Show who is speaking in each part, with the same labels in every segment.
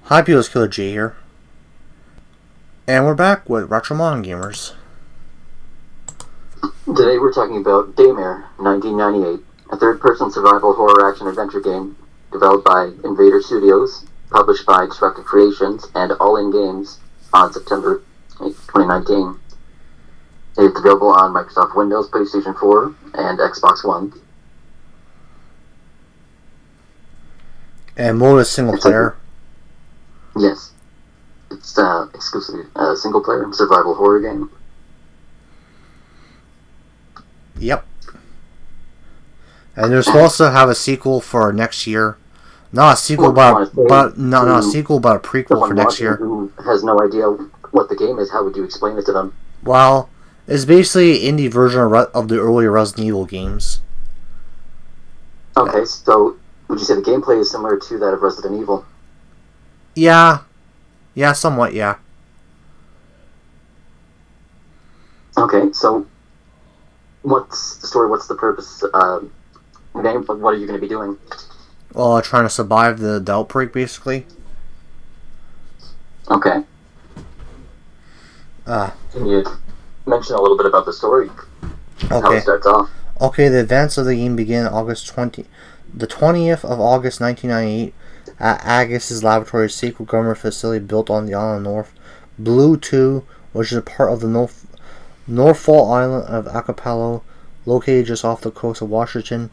Speaker 1: Hi people, it's Killer J here. And we're back with Retro Modern Gamers.
Speaker 2: Today we're talking about Daymare, 1998, a third-person survival horror action-adventure game developed by Invader Studios, published by Destructive Creations, and All In Games on September 8, 2019. It's available on Microsoft Windows, PlayStation 4, and Xbox One.
Speaker 1: And mode is single player.
Speaker 2: Yes. It's exclusively a single-player survival horror game.
Speaker 1: Yep. And they're supposed to have a sequel for next year. Not a sequel, not a sequel, but a prequel for next year.
Speaker 2: Who has no idea what the game is? How would you explain it to them?
Speaker 1: Well, it's basically an indie version of the earlier Resident Evil games.
Speaker 2: Okay, so would you say the gameplay is similar to that of Resident Evil?
Speaker 1: Yeah, somewhat, yeah.
Speaker 2: Okay, so what's the story? What's the purpose? Game? What are you going to be doing?
Speaker 1: Well, trying to survive the outbreak, basically.
Speaker 2: Okay. Can you mention a little bit about the story?
Speaker 1: Okay.
Speaker 2: How it starts off.
Speaker 1: Okay, the events of the game begin the 20th of August 1998 at Agus's laboratory, secret government facility built on the island North Blue 2, which is a part of the Norfolk Island of Acapulco, located just off the coast of Washington.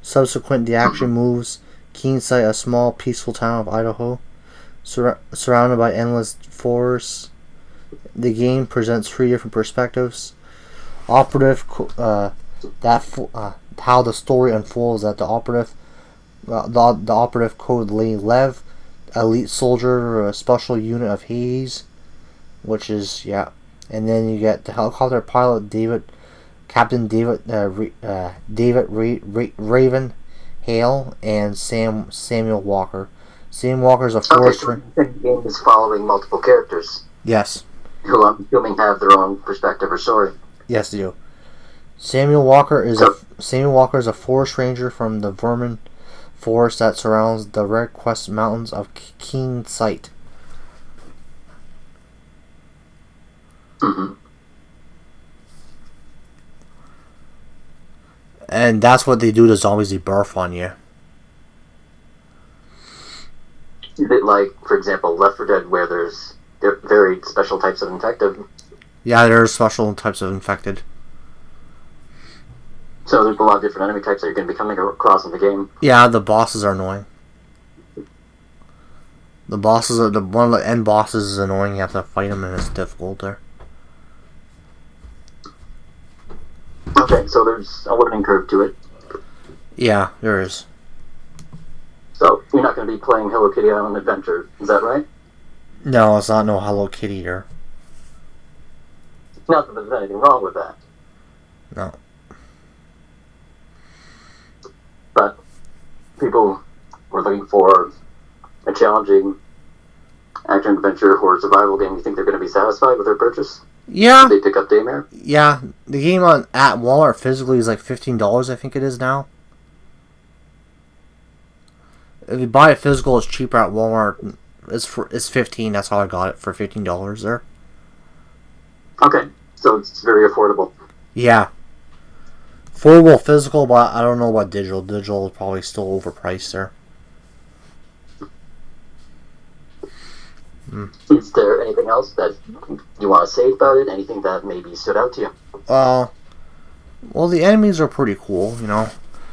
Speaker 1: Subsequent, the action moves Keenside, a small, peaceful town of Idaho, surrounded by endless forests. The game presents three different perspectives. Operative, how the story unfolds that the operative code Lev, elite soldier, a special unit of Hades, which is, yeah. And then you get the helicopter pilot Captain David Raven Hale, and Samuel Walker. Sam Walker is a forest ranger.
Speaker 2: The game is following multiple characters.
Speaker 1: Yes.
Speaker 2: Who I'm assuming have their own perspective or story.
Speaker 1: Yes, they do. Samuel Walker is a forest ranger from the Vermin forest that surrounds the Red Quest Mountains of Keenside.
Speaker 2: Mm-hmm.
Speaker 1: And that's what they do to zombies, they barf on you.
Speaker 2: Is it like, for example, Left 4 Dead, where there's very special types of infected?
Speaker 1: Yeah, there are special types of infected.
Speaker 2: So there's a lot of different enemy types that you're going to be coming across in the game.
Speaker 1: Yeah, the bosses are annoying. One of the end bosses is annoying. You have to fight him, and it's difficult there.
Speaker 2: Okay, so there's a learning curve to it.
Speaker 1: Yeah, there is.
Speaker 2: So you're not going to be playing Hello Kitty Island Adventure, is that right?
Speaker 1: No, it's not no Hello Kitty here.
Speaker 2: Not that there's anything wrong with that.
Speaker 1: No.
Speaker 2: But people were looking for a challenging action-adventure horror survival game. You think they're going to be satisfied with their purchase?
Speaker 1: Yeah.
Speaker 2: Did they pick up Daymare?
Speaker 1: Yeah. The game at Walmart physically is like $15, I think it is now. If you buy it physical, it's cheaper at Walmart. It's $15. That's how I got it, for $15 there.
Speaker 2: Okay, so it's very affordable.
Speaker 1: Yeah. Affordable physical, but I don't know about digital. Digital is probably still overpriced there.
Speaker 2: Is there anything else that you want to say about it? Anything that maybe stood out to you?
Speaker 1: Well, the enemies are pretty cool, you know.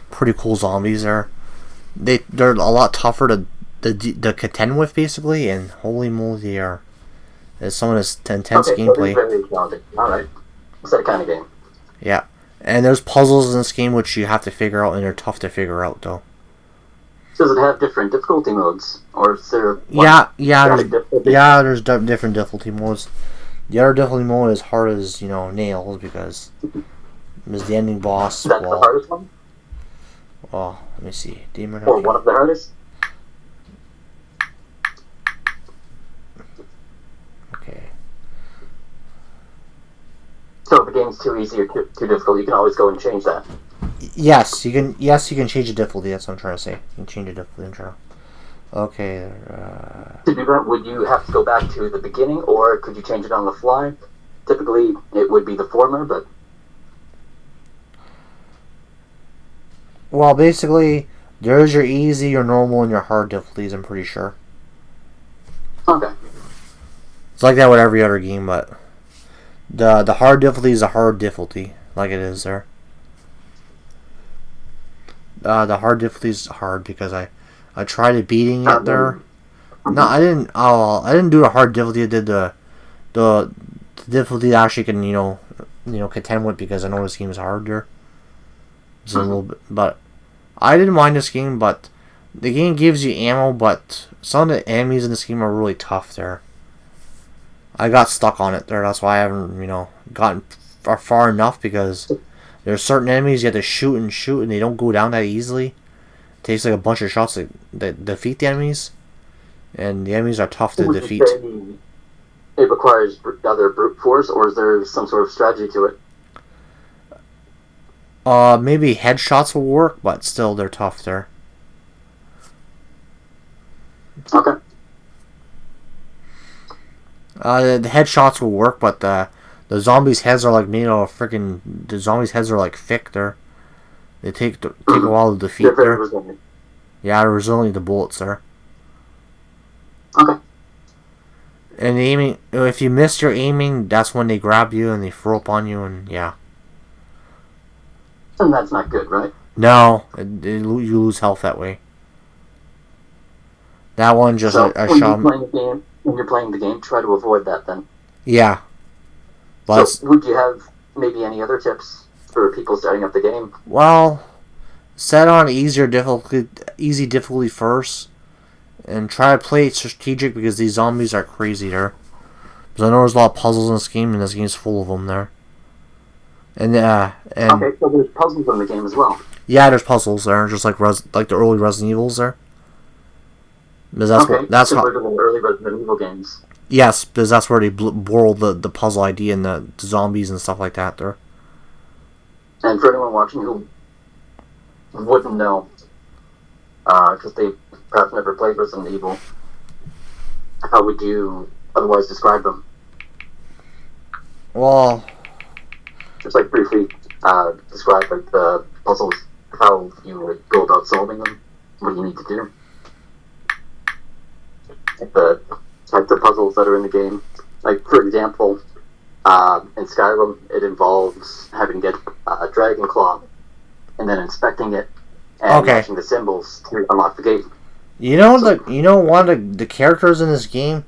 Speaker 1: Pretty cool zombies there. They're a lot tougher to contend with, basically, and holy moly, they are. There's some of this intense gameplay.
Speaker 2: So very challenging. Alright. Is that kind of game?
Speaker 1: Yeah. And there's puzzles in this game which you have to figure out, and they're tough to figure out, though.
Speaker 2: Does it have different difficulty modes? Or is there
Speaker 1: there's different difficulty modes. The other difficulty mode is hard as, nails, because there's the ending boss.
Speaker 2: That's the hardest one?
Speaker 1: Oh, let me see.
Speaker 2: Or one of the hardest?
Speaker 1: Okay.
Speaker 2: So if the game's too easy or too difficult, you can always go and change that.
Speaker 1: Yes, you can. Yes, you can change the difficulty. That's what I'm trying to say. You can change the difficulty in general. Okay.
Speaker 2: To do that, would you have to go back to the beginning, or could you change it on the fly? Typically, it would be the former, but...
Speaker 1: Well, basically, there's your easy, your normal, and your hard difficulties, I'm pretty sure.
Speaker 2: Okay.
Speaker 1: It's like that with every other game, but the hard difficulty is a hard difficulty, like it is there. The hard difficulty is hard because I tried beating it there. No, I didn't. Oh, I didn't do the hard difficulty. I did the difficulty that actually can contend with, because I know this game is hard there. It's a little bit, but I didn't mind this game. But the game gives you ammo, but some of the enemies in this game are really tough there. I got stuck on it there. That's why I haven't gotten far enough, because there's certain enemies you have to shoot, and they don't go down that easily. It takes like a bunch of shots to defeat the enemies. And the enemies are tough to defeat.
Speaker 2: It requires other brute force, or is there some sort of strategy to it?
Speaker 1: Maybe headshots will work, but still they're tough there.
Speaker 2: Okay.
Speaker 1: The headshots will work, but the zombies' heads are like made of freaking. The zombies' heads are like thick there. They take a while to defeat
Speaker 2: They're very
Speaker 1: there.
Speaker 2: resilient.
Speaker 1: Yeah, they're resilient to bullets there.
Speaker 2: Okay.
Speaker 1: And aiming, if you miss your aiming, that's when they grab you and they throw up on you, and yeah.
Speaker 2: And that's not good, right?
Speaker 1: No, you lose health that way. That one just
Speaker 2: so
Speaker 1: a
Speaker 2: when
Speaker 1: shot.
Speaker 2: When you're playing the game, try to avoid that then.
Speaker 1: Yeah. But
Speaker 2: so would you have maybe any other tips for people starting up the game?
Speaker 1: Well, set on easy difficulty first. And try to play it strategic, because these zombies are crazy there. Because I know there's a lot of puzzles in this game, and this game's full of them there. And
Speaker 2: okay, so there's puzzles in the game as well.
Speaker 1: Yeah, there's puzzles there, just like the early Resident Evils there. Because that's
Speaker 2: similar to the early Resident Evil games.
Speaker 1: Yes, because that's where they borrowed the puzzle idea and the zombies and stuff like that there.
Speaker 2: And for anyone watching who wouldn't know, because they perhaps never played Resident Evil, how would you otherwise describe them?
Speaker 1: Well,
Speaker 2: just like briefly describe like the puzzles, how you would go about solving them, what you need to do, like the types of puzzles that are in the game. Like for example, in Skyrim, it involves having to get a dragon claw and then inspecting it and matching the symbols to unlock the gate.
Speaker 1: One of the characters in this game,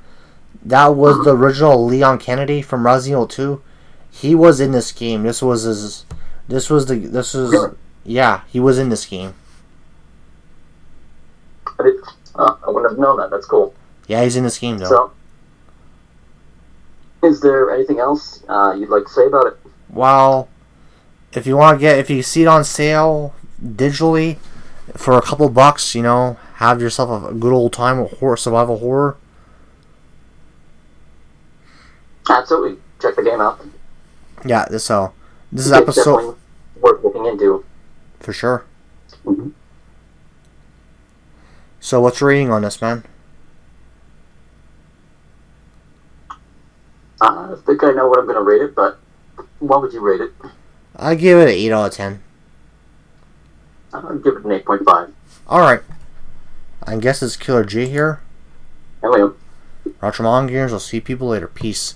Speaker 1: that was the original Leon Kennedy from Resident Evil 2. He was in this game.
Speaker 2: Really?
Speaker 1: Yeah, he was in this game.
Speaker 2: I wouldn't have known that. That's cool.
Speaker 1: Yeah, he's in this game though.
Speaker 2: So, is there anything else you'd like to say about it?
Speaker 1: Well, if you see it on sale digitally for a couple bucks, have yourself a good old time with survival horror.
Speaker 2: Absolutely, check the game out.
Speaker 1: Yeah, so this is episode
Speaker 2: definitely worth looking into
Speaker 1: for sure.
Speaker 2: Mm-hmm.
Speaker 1: So, what's your rating on this, man?
Speaker 2: I think I know what I'm going to rate it, but what would you rate it?
Speaker 1: I give it an 8 out of 10.
Speaker 2: I'll give it an 8.5.
Speaker 1: Alright. I guess it's Killer J here.
Speaker 2: Hello.
Speaker 1: Roger Games. I'll see people later. Peace.